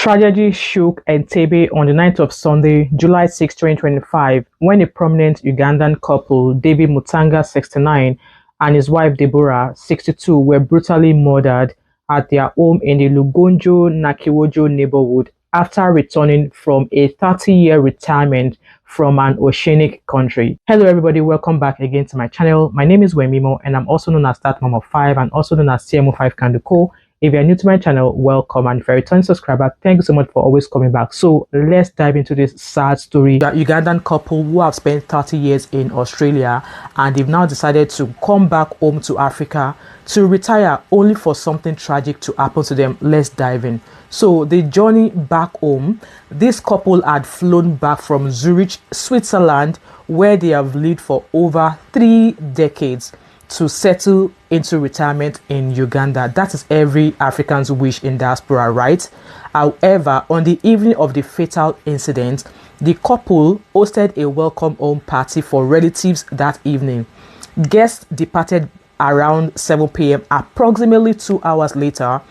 Tragedy shook Entebbe on the night of Sunday, July 6, 2025, when a prominent Ugandan couple, Deborah Mutaaga, 69, and his wife Deborah, 62, were brutally murdered at their home in the Lugonjo-Nakiwojo neighborhood after returning from a 30-year retirement from an oceanic country. Hello everybody, welcome back again to my channel. My name is Wemimo and I'm also known as That Mom of 5 and also known as CMO5 Kanduko. If you're new to my channel, welcome, and if you're a returning subscriber, thank you so much for always coming back. So let's dive into this sad story. The Ugandan couple who have spent 30 years in Australia and they've now decided to come back home to Africa to retire, only for something tragic to happen to them. Let's dive in. So the journey back home, this couple had flown back from Zurich, Switzerland, where they have lived for over 3 decades, to settle into retirement in Uganda. That is every African's wish in diaspora, right? However, on the evening of the fatal incident, the couple hosted a welcome home party for relatives that evening. Guests departed around 7 p.m. Approximately 2 hours later,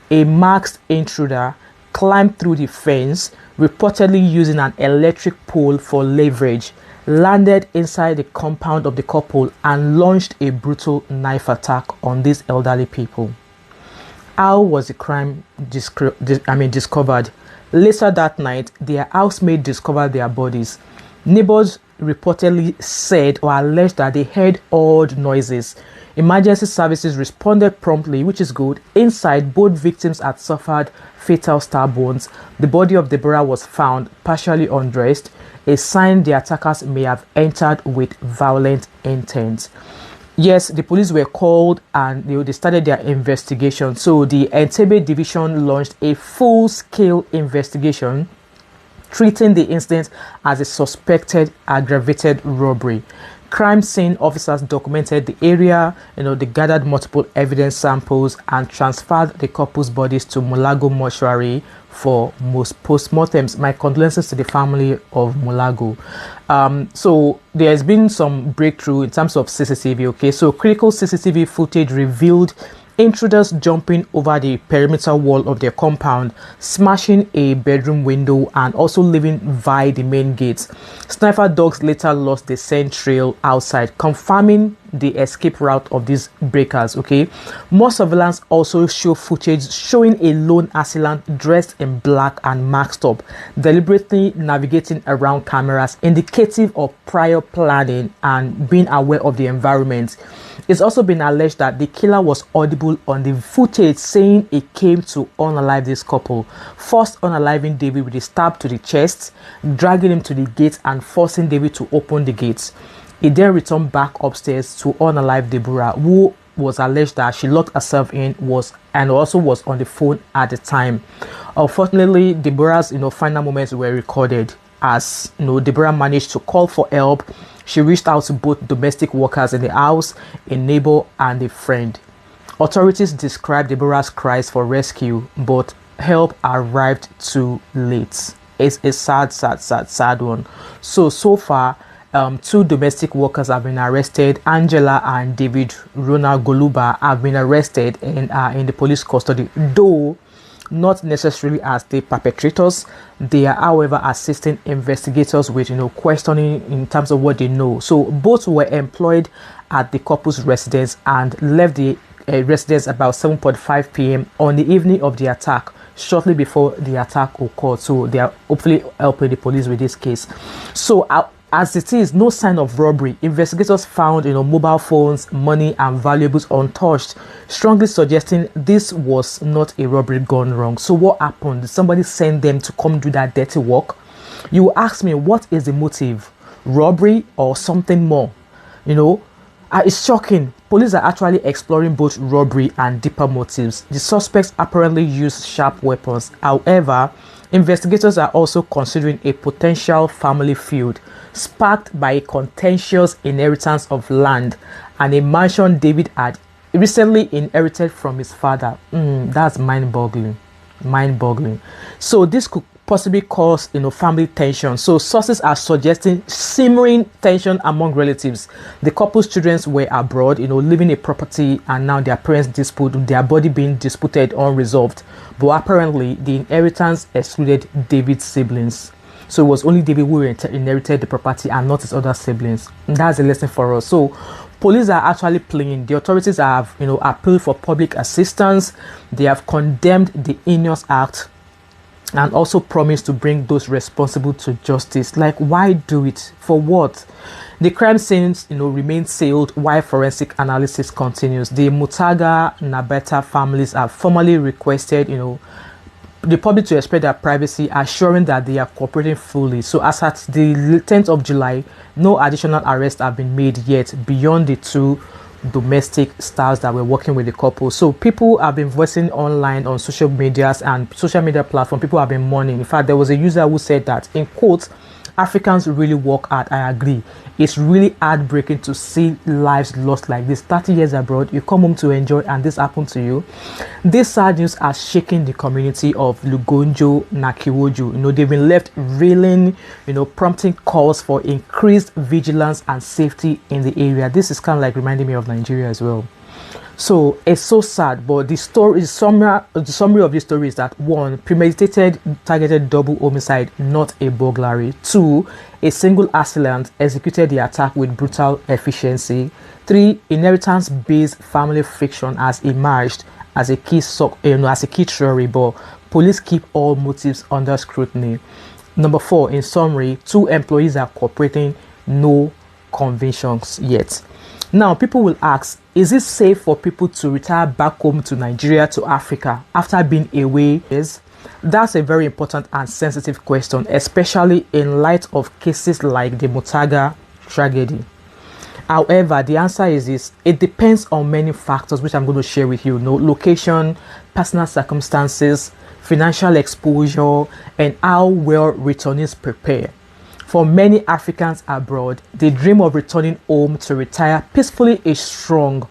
a masked intruder climbed through the fence, reportedly using an electric pole for leverage, landed inside the compound of the couple and launched a brutal knife attack on these elderly people. How was the crime discovered? Later that night, their housemaid discovered their bodies. Neighbors reportedly said or alleged that they heard odd noises. Emergency services responded promptly, which is good. Inside, both victims had suffered fatal stab wounds. The body of Deborah was found partially undressed, a sign the attackers may have entered with violent intent. Yes, the police were called and they started their investigation. So the Entebbe division launched a full-scale investigation, treating the incident as a suspected aggravated robbery. Crime scene officers documented the area, they gathered multiple evidence samples and transferred the couple's bodies to Mulago mortuary for most post-mortems. My condolences to the family of Mulago. So there has been some breakthrough in terms of CCTV. Okay, so critical CCTV footage revealed intruders jumping over the perimeter wall of their compound, smashing a bedroom window and also leaving via the main gates. Sniper dogs later lost the scent trail outside, confirming the escape route of these breakers. Okay, more surveillance also show footage showing a lone assailant dressed in black and masked up, deliberately navigating around cameras, indicative of prior planning and being aware of the environment. It's also been alleged that the killer was audible on the footage, saying he came to unalive this couple, first unaliving David with a stab to the chest, dragging him to the gate and forcing David to open the gates. He then returned back upstairs to unalive Deborah, who was alleged that she locked herself in and also was on the phone at the time. Unfortunately, Deborah's final moments were recorded as Deborah managed to call for help. She reached out to both domestic workers in the house, a neighbor and a friend. Authorities described Deborah's cries for rescue, but help arrived too late. It's a sad one. So far, 2 domestic workers have been arrested. Angela and David Rona Goluba have been arrested and are in the police custody, though not necessarily as the perpetrators. They are, however, assisting investigators with questioning in terms of what they know. So both were employed at the couple's residence and left the residence about 7:45 p.m. on the evening of the attack, shortly before the attack occurred. So they are hopefully helping the police with this case. So as it is, no sign of robbery. Investigators found mobile phones, money and valuables untouched, strongly suggesting this was not a robbery gone wrong. So what happened? Did somebody send them to come do that dirty work? You will ask me, what is the motive? Robbery or something more? It's shocking. Police are actually exploring both robbery and deeper motives. The suspects apparently used sharp weapons. However, investigators are also considering a potential family feud sparked by a contentious inheritance of land and a mansion David had recently inherited from his father. That's mind-boggling. Mind-boggling. So this could possibly cause, family tension. So sources are suggesting simmering tension among relatives. The couple's children were abroad, living a property, and now their parents dispute, their body being disputed unresolved. But apparently the inheritance excluded David's siblings. So it was only David who inherited the property and not his other siblings. And that's a lesson for us. So police are actually playing. The authorities have, appealed for public assistance. They have condemned the heinous act and also promised to bring those responsible to justice. Like, why do it? For what? The crime scenes, remain sealed while forensic analysis continues. The Mutaaga Nabeta families have formally requested, the public to express their privacy, assuring that they are cooperating fully. So as at the 10th of July, no additional arrests have been made yet beyond the two domestic stars that were working with the couple. So people have been voicing online on social medias and social media platform. People have been mourning. In fact, there was a user who said that, in quotes, Africans really work hard. I agree. It's really heartbreaking to see lives lost like this. 30 years abroad, you come home to enjoy, and this happened to you. This sad news has shaken the community of Lugonjo Nakiwoju. They've been left reeling, prompting calls for increased vigilance and safety in the area. This is kind of like reminding me of Nigeria as well. So it's so sad, but the summary of this story is that: 1, premeditated, targeted double homicide, not a burglary. 2, a single assailant executed the attack with brutal efficiency. 3, inheritance-based family friction has emerged as a key theory, but police keep all motives under scrutiny. Number 4, in summary, 2 employees are cooperating, no convictions yet. Now, people will ask, is it safe for people to retire back home to Nigeria, to Africa, after being away? That's a very important and sensitive question, especially in light of cases like the Mutaaga tragedy. However, the answer is this: it depends on many factors, which I'm going to share with you. Location, personal circumstances, financial exposure, and how well returnees prepare. For many Africans abroad, the dream of returning home to retire peacefully is strong,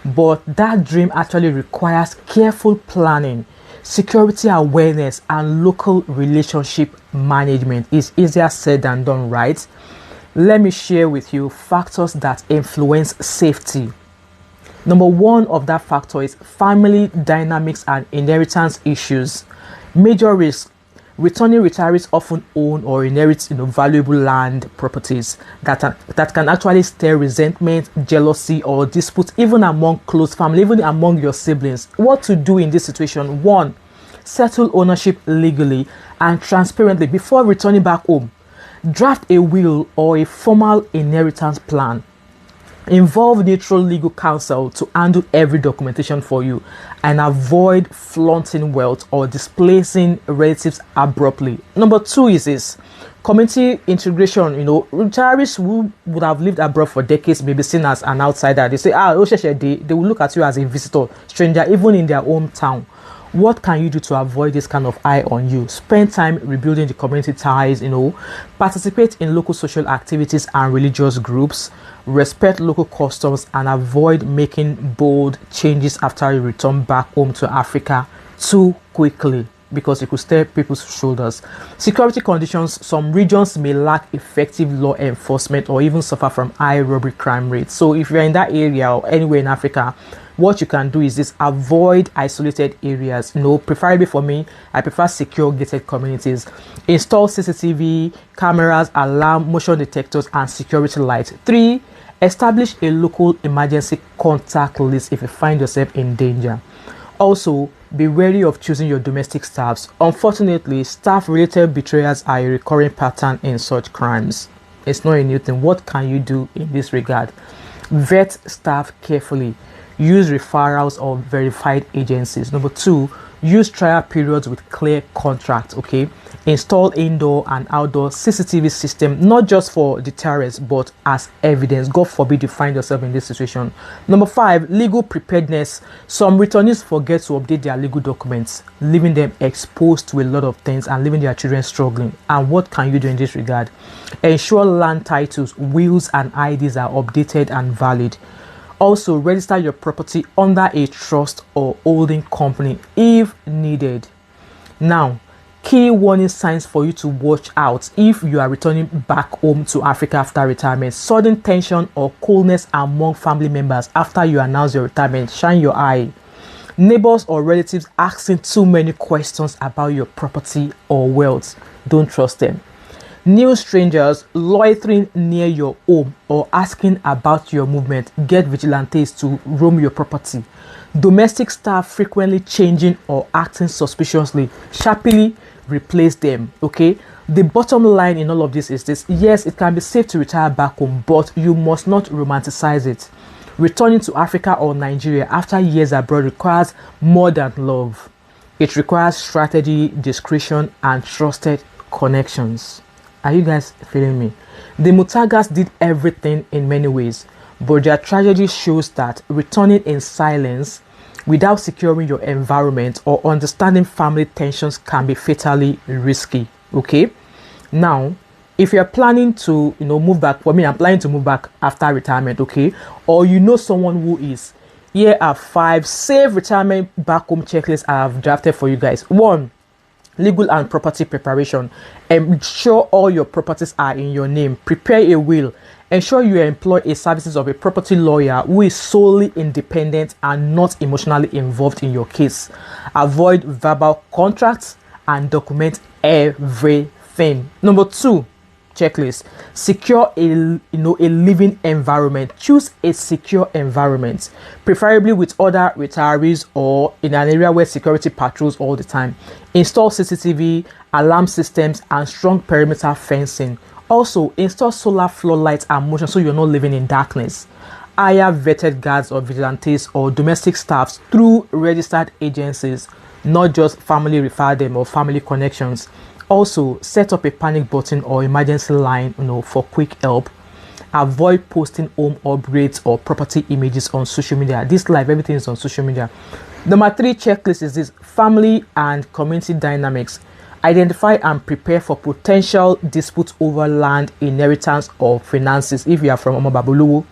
but that dream actually requires careful planning, security awareness, and local relationship management. It's easier said than done, right? Let me share with you factors that influence safety. Number 1 of that factor is family dynamics and inheritance issues. Major risks: returning retirees often own or inherit valuable land properties that can actually stir resentment, jealousy, or dispute even among close family, even among your siblings. What to do in this situation? 1, settle ownership legally and transparently before returning back home. Draft a will or a formal inheritance plan. Involve neutral legal counsel to handle every documentation for you, and avoid flaunting wealth or displacing relatives abruptly. Number 2 is this: community integration. Retirees who would have lived abroad for decades may be seen as an outsider. They say, they will look at you as a visitor, stranger, even in their hometown. What can you do to avoid this kind of eye on you? Spend time rebuilding the community ties, participate in local social activities and religious groups, respect local customs, and avoid making bold changes after you return back home to Africa too quickly, because it could stir people's shoulders. Security conditions: some regions may lack effective law enforcement or even suffer from high robbery crime rates. So if you're in that area or anywhere in Africa, what you can do is this: avoid isolated areas. Preferably for me, I prefer secure gated communities. Install CCTV cameras, alarm, motion detectors, and security lights. 3, establish a local emergency contact list if you find yourself in danger. Also, be wary of choosing your domestic staffs. Unfortunately, staff-related betrayals are a recurring pattern in such crimes. It's not a new thing. What can you do in this regard? Vet staff carefully. Use referrals or verified agencies. Number 2, use trial periods with clear contracts. Install indoor and outdoor CCTV system, not just for deterrence but as evidence. God forbid you find yourself in this situation. Number 5, legal preparedness. Some returnees forget to update their legal documents, leaving them exposed to a lot of things and leaving their children struggling. And what can you do in this regard? Ensure land titles, wills, and IDs are updated and valid. Also, register your property under a trust or holding company if needed. Now, key warning signs for you to watch out if you are returning back home to Africa after retirement. Sudden tension or coldness among family members after you announce your retirement. Shine your eye. Neighbors or relatives asking too many questions about your property or wealth. Don't trust them. New strangers loitering near your home or asking about your movement. Get vigilantes to roam your property. Domestic staff frequently changing or acting suspiciously. Sharply replace them. Okay, the bottom line in all of this is this: yes, it can be safe to retire back home, but you must not romanticize it. Returning to Africa or Nigeria after years abroad requires more than love. It requires strategy, discretion, and trusted connections. Are you guys feeling me? The Mutaagas did everything in many ways, but their tragedy shows that returning in silence without securing your environment or understanding family tensions can be fatally risky. Okay, now if you're planning to move back, for me I'm planning to move back after retirement, okay, or you know someone who is, here are 5 safe retirement back home checklists I have drafted for you guys. 1, legal and property preparation. Ensure all your properties are in your name. Prepare a will. Ensure you employ a services of a property lawyer who is solely independent and not emotionally involved in your case. Avoid verbal contracts and document everything. Number 2 checklist: secure a living environment. Choose a secure environment, preferably with other retirees or in an area where security patrols all the time. Install CCTV, alarm systems, and strong perimeter fencing. Also, install solar floodlights and motion so you're not living in darkness. Hire vetted guards or vigilantes or domestic staffs through registered agencies, not just family refer them or family connections. Also, set up a panic button or emergency line, for quick help. Avoid posting home upgrades or property images on social media. This life, everything is on social media. Number 3 checklist is this: family and community dynamics. Identify and prepare for potential disputes over land, inheritance, or finances. If you are from Omobabuluwu,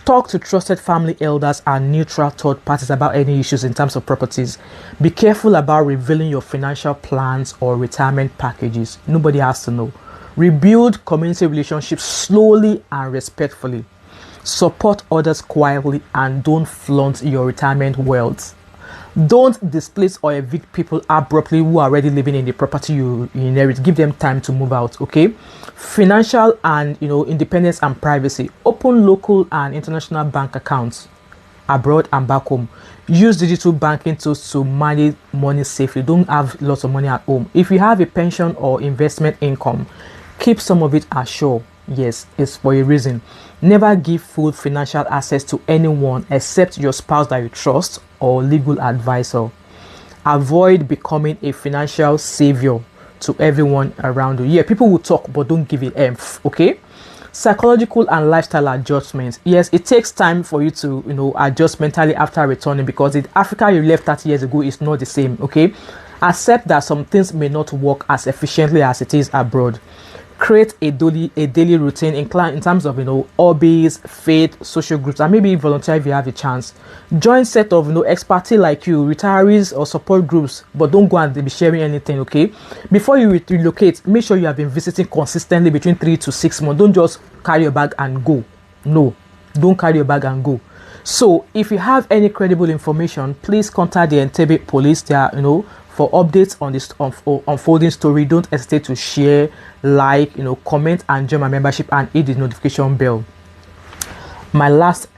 talk to trusted family elders and neutral third parties about any issues in terms of properties. Be careful about revealing your financial plans or retirement packages. Nobody has to know. Rebuild community relationships slowly and respectfully. Support others quietly and don't flaunt your retirement wealth. Don't displace or evict people abruptly who are already living in the property you inherit. Give them time to move out. Okay. Financial and independence and privacy. Open local and international bank accounts abroad and back home. Use digital banking tools to manage money safely. Don't have lots of money at home. If you have a pension or investment income, keep some of it ashore. Yes, it's for a reason. Never give full financial access to anyone except your spouse that you trust or legal advisor. Avoid becoming a financial savior to everyone around you. Yeah, people will talk, but don't give it emph. Okay. Psychological and lifestyle adjustments. Yes, it takes time for you to adjust mentally after returning, because the Africa you left 30 years ago is not the same. Okay. Accept that some things may not work as efficiently as it is abroad. Create a daily routine in terms of hobbies, faith, social groups, and maybe volunteer if you have a chance. Join set of expertise like you, retirees or support groups, but don't go and be sharing anything. Okay, before you relocate, make sure you have been visiting consistently between 3 to 6 months. Don't just carry your bag and go. No, don't carry your bag and go. So if you have any credible information, please contact the Entebbe police. They are for updates on this unfolding story. Don't hesitate to share, like, comment, and join my membership and hit the notification bell. My last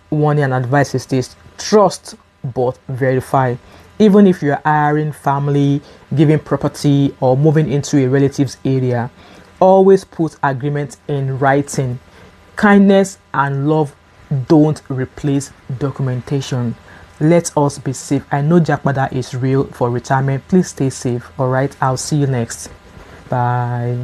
warning and advice is this: trust but verify. Even if you are hiring family, giving property, or moving into a relative's area, always put agreements in writing. Kindness and love don't replace documentation. Let us be safe. I know Jackpata is real for retirement. Please stay safe. All right. I'll see you next. Bye.